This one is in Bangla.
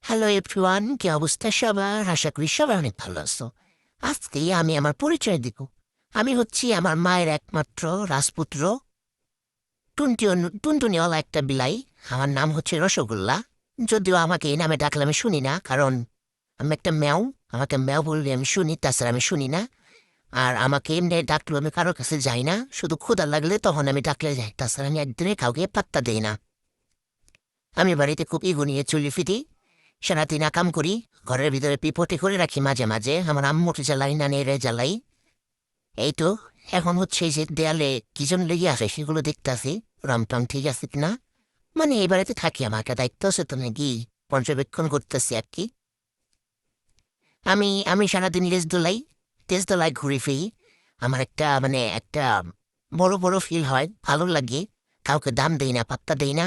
হ্যালো এভরিওয়ান, কি অবস্থা সবার? আশা করি সবাই অনেক ভালো আছো। আজকে আমি আমার পরিচয় দিব। আমি হচ্ছি আমার মায়ের একমাত্র রাজপুত্র, টুনটুনিওয়ালা একটা বিলাই। আমার নাম হচ্ছে রসগোল্লা। যদিও আমাকে এই নামে ডাকলে আমি শুনি না, কারণ আমি একটা ম্যাও। আমাকে ম্যাও বললে আমি শুনি, তাছাড়া আমি শুনি না। আর আমাকে এমনি ডাকলেও আমি কারোর কাছে যাই না, শুধু ক্ষুধা লাগলে তখন আমি ডাকলে যাই, তাছাড়া আমি একদিনে কাউকে পাত্তা দেই না। আমি বাড়িতে খুব ইগো নিয়ে চলি ফিরি, সারাদিন আকাম করি, ঘরের ভিতরে পিপটি করে রাখি, মাঝে মাঝে আমার আম্মুর জ্বালাই নানিরে জ্বালাই। এই তো এখন হচ্ছে যে দেয়ালে কি যেন লেগে আসে সেগুলো দেখতেছি, রংটং ঠিক আছে কিনা। মানে এই বাড়িতে থাকি, আমার একটা দায়িত্ব আছে, তো নাকি পর্যবেক্ষণ করতেছি আর কি। আমি আমি সারাদিন তেজ দোলাই ঘুরে ফিরি। আমার একটা একটা বড় বড় ফিল হয়, ভালো লাগে। কাউকে দাম দেই না, পাত্তা দেই না।